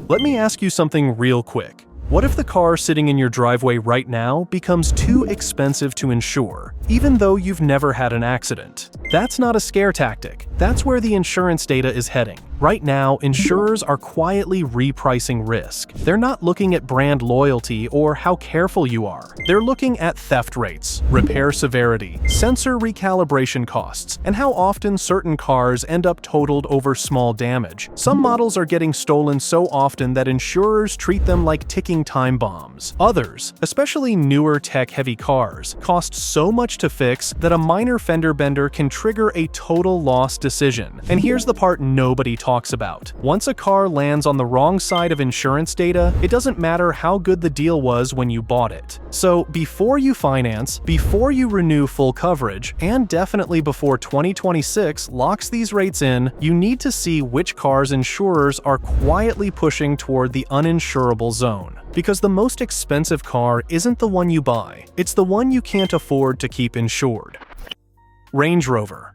Let me ask you something real quick. What if the car sitting in your driveway right now becomes too expensive to insure, even though you've never had an accident? That's not a scare tactic. That's where the insurance data is heading. Right now, insurers are quietly repricing risk. They're not looking at brand loyalty or how careful you are. They're looking at theft rates, repair severity, sensor recalibration costs, and how often certain cars end up totaled over small damage. Some models are getting stolen so often that insurers treat them like ticking time bombs. Others, especially newer tech-heavy cars, cost so much to fix that a minor fender bender can trigger a total loss decision. And here's the part nobody talks about. Once a car lands on the wrong side of insurance data, it doesn't matter how good the deal was when you bought it. So before you finance, before you renew full coverage, and definitely before 2026 locks these rates in, you need to see which cars insurers are quietly pushing toward the uninsurable zone. Because the most expensive car isn't the one you buy, it's the one you can't afford to keep insured. Range Rover.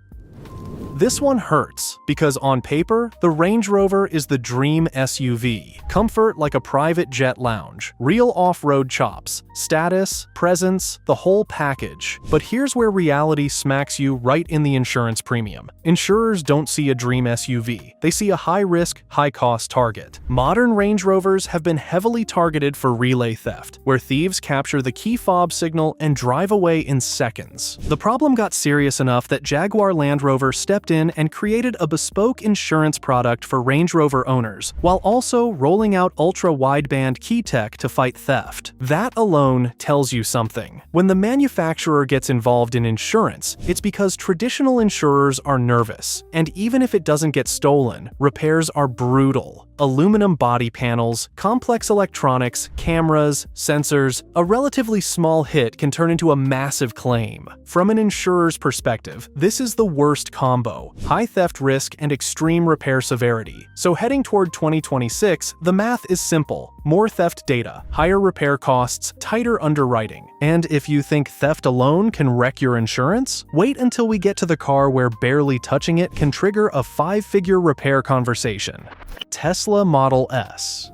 This one hurts, because on paper, the Range Rover is the dream SUV. Comfort like a private jet lounge, real off-road chops, status, presence, the whole package. But here's where reality smacks you right in the insurance premium. Insurers don't see a dream SUV. They see a high-risk, high-cost target. Modern Range Rovers have been heavily targeted for relay theft, where thieves capture the key fob signal and drive away in seconds. The problem got serious enough that Jaguar Land Rover stepped in and created a bespoke insurance product for Range Rover owners, while also rolling out ultra-wideband key tech to fight theft. That alone tells you something. When the manufacturer gets involved in insurance, it's because traditional insurers are nervous, and even if it doesn't get stolen, repairs are brutal. Aluminum body panels, complex electronics, cameras, sensors, a relatively small hit can turn into a massive claim. From an insurer's perspective, this is the worst combo: high theft risk and extreme repair severity. So heading toward 2026, the math is simple: more theft data, higher repair costs, tighter underwriting. And if you think theft alone can wreck your insurance, wait until we get to the car where barely touching it can trigger a 5-figure repair conversation. Tesla Model S.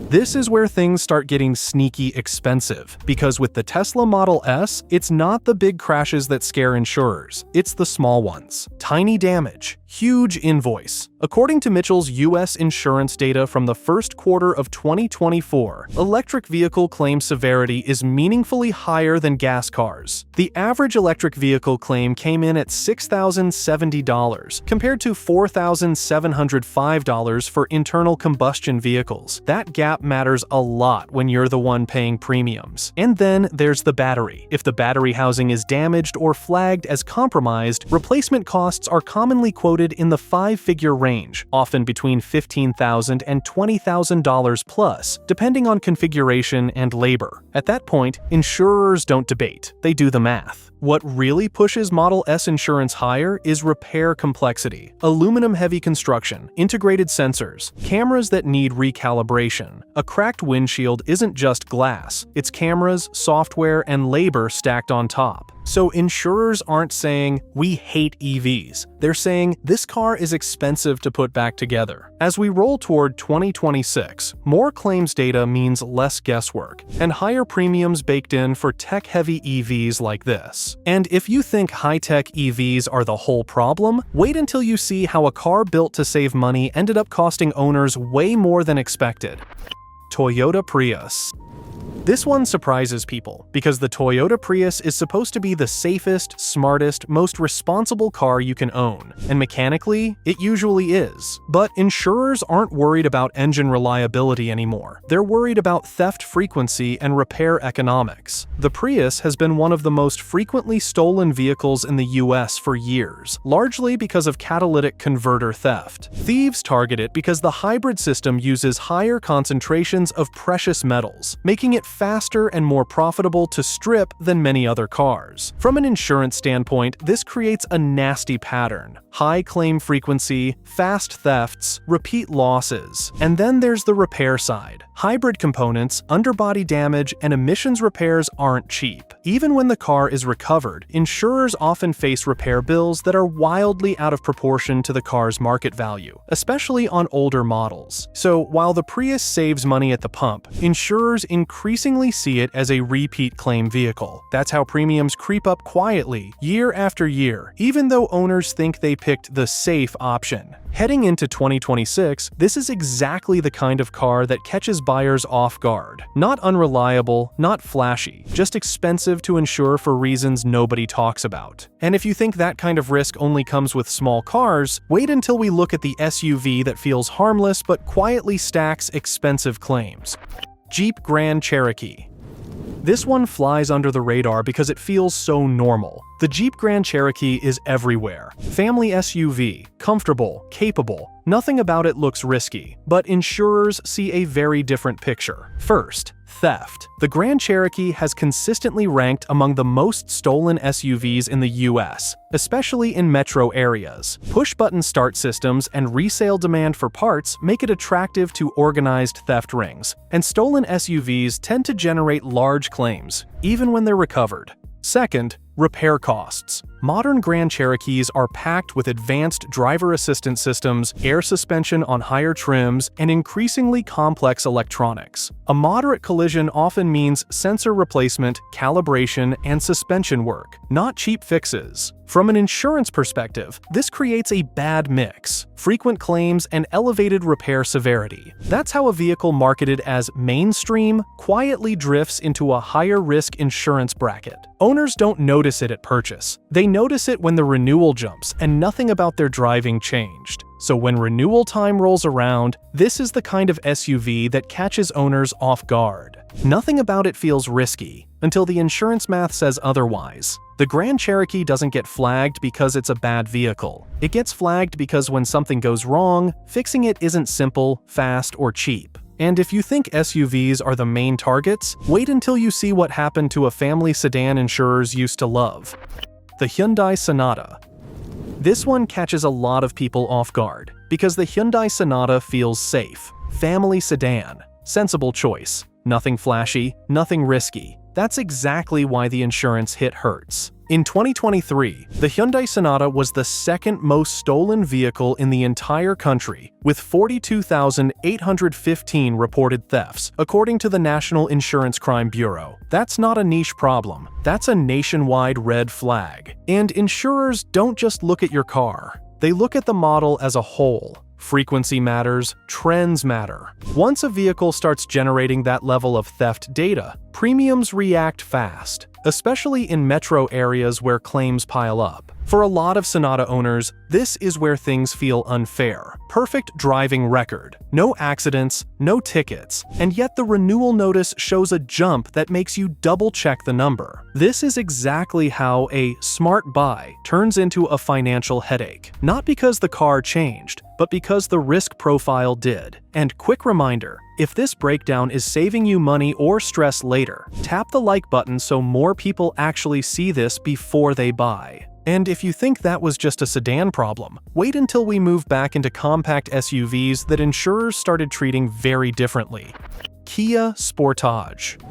This is where things start getting sneaky expensive, because with the Tesla Model S, it's not the big crashes that scare insurers, it's the small ones. Tiny damage, huge invoice. According to Mitchell's US insurance data from the first quarter of 2024, electric vehicle claim severity is meaningfully higher than gas cars. The average electric vehicle claim came in at $6,070, compared to $4,705 for internal combustion vehicles. That gap matters a lot when you're the one paying premiums. And then there's the battery. If the battery housing is damaged or flagged as compromised, replacement costs are commonly quoted in the 5-figure range, often between $15,000 and $20,000 plus, depending on configuration and labor. At that point, insurers don't debate, they do the math. What really pushes Model S insurance higher is repair complexity. Aluminum-heavy construction, integrated sensors, cameras that need recalibration. A cracked windshield isn't just glass, it's cameras, software, and labor stacked on top. So insurers aren't saying, "We hate EVs." They're saying, "This car is expensive to put back together." As we roll toward 2026, more claims data means less guesswork, and higher premiums baked in for tech-heavy EVs like this. And if you think high-tech EVs are the whole problem, wait until you see how a car built to save money ended up costing owners way more than expected. Toyota Prius. This one surprises people, because the Toyota Prius is supposed to be the safest, smartest, most responsible car you can own, and mechanically, it usually is. But insurers aren't worried about engine reliability anymore. They're worried about theft frequency and repair economics. The Prius has been one of the most frequently stolen vehicles in the US for years, largely because of catalytic converter theft. Thieves target it because the hybrid system uses higher concentrations of precious metals, making it faster and more profitable to strip than many other cars. From an insurance standpoint, this creates a nasty pattern. High claim frequency, fast thefts, repeat losses. And then there's the repair side. Hybrid components, underbody damage, and emissions repairs aren't cheap. Even when the car is recovered, insurers often face repair bills that are wildly out of proportion to the car's market value, especially on older models. So while the Prius saves money at the pump, insurers increasingly see it as a repeat claim vehicle. That's how premiums creep up quietly, year after year, even though owners think they picked the safe option. Heading into 2026, this is exactly the kind of car that catches buyers off guard. Not unreliable, not flashy, just expensive to insure for reasons nobody talks about. And if you think that kind of risk only comes with small cars, wait until we look at the SUV that feels harmless but quietly stacks expensive claims. Jeep Grand Cherokee. This one flies under the radar because it feels so normal. The Jeep Grand Cherokee is everywhere. Family SUV, comfortable, capable. Nothing about it looks risky, but insurers see a very different picture. First, theft. The Grand Cherokee has consistently ranked among the most stolen SUVs in the US, especially in metro areas. Push-button start systems and resale demand for parts make it attractive to organized theft rings, and stolen SUVs tend to generate large claims, even when they're recovered. Second, repair costs. Modern Grand Cherokees are packed with advanced driver assistance systems, air suspension on higher trims, and increasingly complex electronics. A moderate collision often means sensor replacement, calibration, and suspension work, not cheap fixes. From an insurance perspective, this creates a bad mix: frequent claims and elevated repair severity. That's how a vehicle marketed as mainstream quietly drifts into a higher-risk insurance bracket. Owners don't notice it at purchase. They notice it when the renewal jumps and nothing about their driving changed. So when renewal time rolls around, this is the kind of SUV that catches owners off guard. Nothing about it feels risky, until the insurance math says otherwise. The Grand Cherokee doesn't get flagged because it's a bad vehicle. It gets flagged because when something goes wrong, fixing it isn't simple, fast, or cheap. And if you think SUVs are the main targets, wait until you see what happened to a family sedan insurers used to love: the Hyundai Sonata. This one catches a lot of people off guard, because the Hyundai Sonata feels safe. Family sedan. Sensible choice. Nothing flashy, nothing risky. That's exactly why the insurance hit hurts. In 2023, the Hyundai Sonata was the second most stolen vehicle in the entire country, with 42,815 reported thefts, according to the National Insurance Crime Bureau. That's not a niche problem. That's a nationwide red flag. And insurers don't just look at your car. They look at the model as a whole. Frequency matters, trends matter. Once a vehicle starts generating that level of theft data, premiums react fast, especially in metro areas where claims pile up. For a lot of Sonata owners, this is where things feel unfair. Perfect driving record, no accidents, no tickets, and yet the renewal notice shows a jump that makes you double-check the number. This is exactly how a smart buy turns into a financial headache. Not because the car changed, but because the risk profile did. And quick reminder, if this breakdown is saving you money or stress later, tap the like button so more people actually see this before they buy. And if you think that was just a sedan problem, wait until we move back into compact SUVs that insurers started treating very differently. Kia Sportage.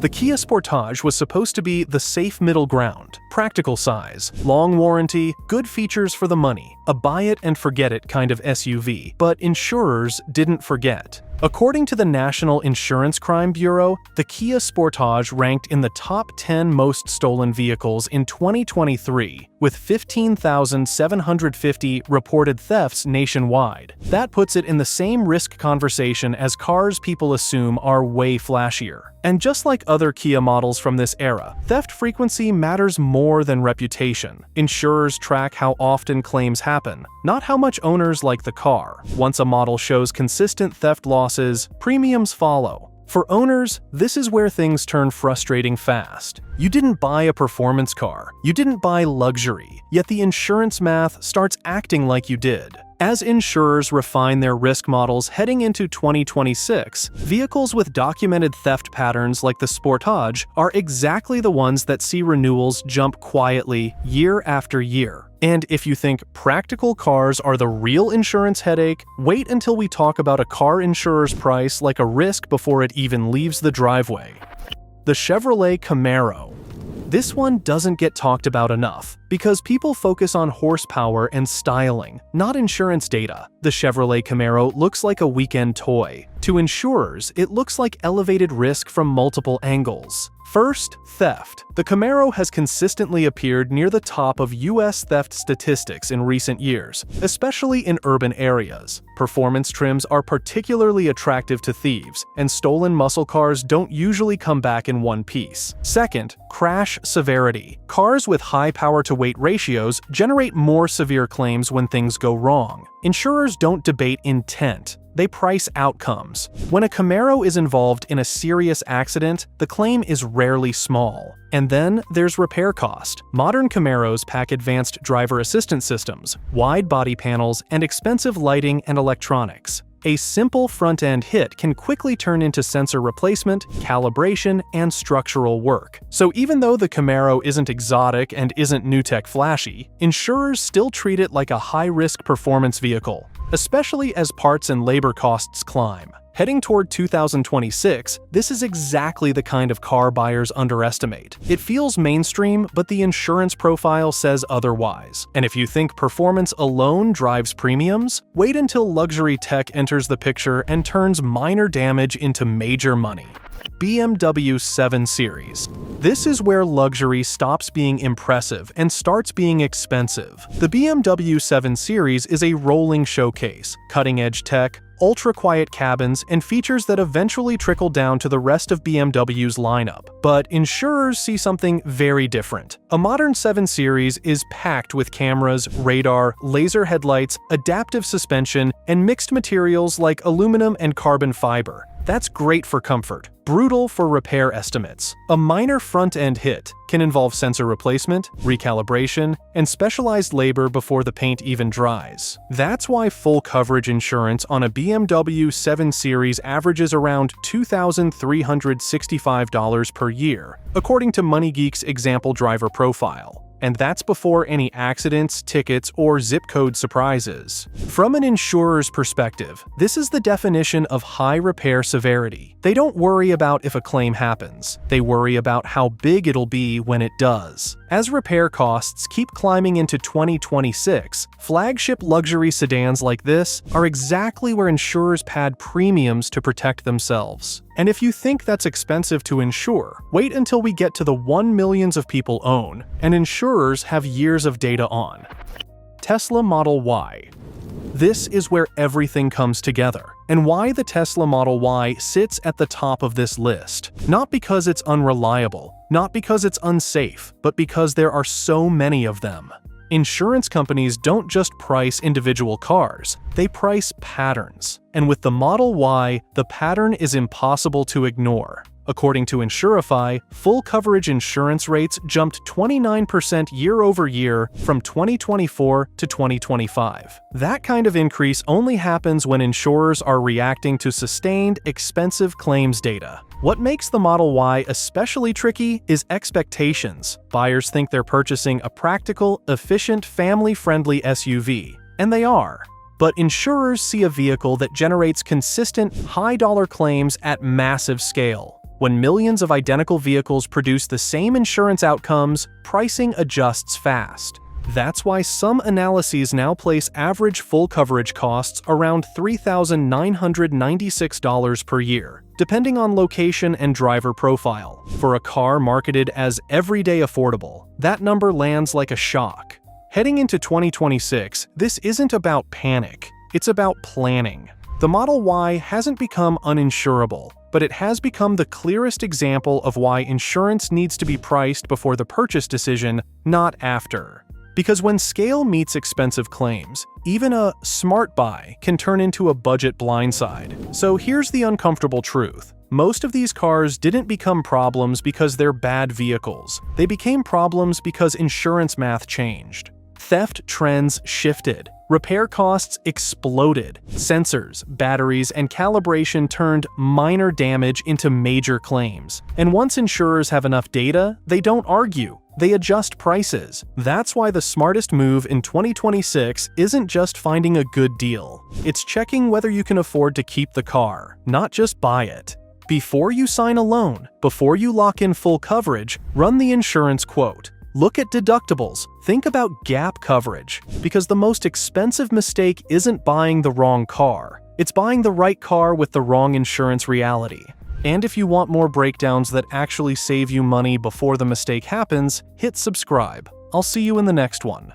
The Kia Sportage was supposed to be the safe middle ground. Practical size, long warranty, good features for the money, a buy-it-and-forget-it kind of SUV. But insurers didn't forget. According to the National Insurance Crime Bureau, the Kia Sportage ranked in the top 10 most stolen vehicles in 2023, with 15,750 reported thefts nationwide. That puts it in the same risk conversation as cars people assume are way flashier. And just like other Kia models from this era, theft frequency matters more than reputation. Insurers track how often claims happen, not how much owners like the car. Once a model shows consistent theft losses, premiums follow. For owners, this is where things turn frustrating fast. You didn't buy a performance car, you didn't buy luxury, yet the insurance math starts acting like you did. As insurers refine their risk models heading into 2026, vehicles with documented theft patterns like the Sportage are exactly the ones that see renewals jump quietly year after year. And if you think practical cars are the real insurance headache, wait until we talk about a car insurer's price like a risk before it even leaves the driveway. The Chevrolet Camaro. This one doesn't get talked about enough because people focus on horsepower and styling, not insurance data. The Chevrolet Camaro looks like a weekend toy. To insurers, it looks like elevated risk from multiple angles. First, theft. The Camaro has consistently appeared near the top of U.S. theft statistics in recent years, especially in urban areas. Performance trims are particularly attractive to thieves, and stolen muscle cars don't usually come back in one piece. Second, crash severity. Cars with high power-to-weight ratios generate more severe claims when things go wrong. Insurers don't debate intent. They price outcomes. When a Camaro is involved in a serious accident, the claim is rarely small. And then there's repair cost. Modern Camaros pack advanced driver assistance systems, wide body panels, and expensive lighting and electronics. A simple front-end hit can quickly turn into sensor replacement, calibration, and structural work. So even though the Camaro isn't exotic and isn't new tech flashy, insurers still treat it like a high-risk performance vehicle, especially as parts and labor costs climb. Heading toward 2026, this is exactly the kind of car buyers underestimate. It feels mainstream, but the insurance profile says otherwise. And if you think performance alone drives premiums, wait until luxury tech enters the picture and turns minor damage into major money. BMW 7 Series. This is where luxury stops being impressive and starts being expensive. The BMW 7 Series is a rolling showcase, cutting-edge tech, ultra-quiet cabins, and features that eventually trickle down to the rest of BMW's lineup. But insurers see something very different. A modern 7 Series is packed with cameras, radar, laser headlights, adaptive suspension, and mixed materials like aluminum and carbon fiber. That's great for comfort, brutal for repair estimates. A minor front-end hit can involve sensor replacement, recalibration, and specialized labor before the paint even dries. That's why full coverage insurance on a BMW 7 Series averages around $2,365 per year, according to MoneyGeek's example driver profile. And that's before any accidents, tickets, or zip code surprises. From an insurer's perspective, this is the definition of high repair severity. They don't worry about if a claim happens. They worry about how big it'll be when it does. As repair costs keep climbing into 2026, flagship luxury sedans like this are exactly where insurers pad premiums to protect themselves. And if you think that's expensive to insure, wait until we get to the 1 millions of people own, and insurers have years of data on. Tesla Model Y. This is where everything comes together, and why the Tesla Model Y sits at the top of this list. Not because it's unreliable, not because it's unsafe, but because there are so many of them. Insurance companies don't just price individual cars, they price patterns. And with the Model Y, the pattern is impossible to ignore. According to Insurify, full coverage insurance rates jumped 29% year over year from 2024 to 2025. That kind of increase only happens when insurers are reacting to sustained, expensive claims data. What makes the Model Y especially tricky is expectations. Buyers think they're purchasing a practical, efficient, family-friendly SUV, and they are. But insurers see a vehicle that generates consistent, high-dollar claims at massive scale. When millions of identical vehicles produce the same insurance outcomes, pricing adjusts fast. That's why some analyses now place average full coverage costs around $3,996 per year, depending on location and driver profile. For a car marketed as everyday affordable, that number lands like a shock. Heading into 2026, this isn't about panic, it's about planning. The Model Y hasn't become uninsurable, but it has become the clearest example of why insurance needs to be priced before the purchase decision, not after. Because when scale meets expensive claims, even a smart buy can turn into a budget blindside. So here's the uncomfortable truth. Most of these cars didn't become problems because they're bad vehicles. They became problems because insurance math changed. Theft trends shifted. Repair costs exploded. Sensors, batteries, and calibration turned minor damage into major claims. And once insurers have enough data, they don't argue. They adjust prices. That's why the smartest move in 2026 isn't just finding a good deal. It's checking whether you can afford to keep the car, not just buy it. Before you sign a loan, before you lock in full coverage, run the insurance quote. Look at deductibles. Think about gap coverage. Because the most expensive mistake isn't buying the wrong car. It's buying the right car with the wrong insurance reality. And if you want more breakdowns that actually save you money before the mistake happens, hit subscribe. I'll see you in the next one.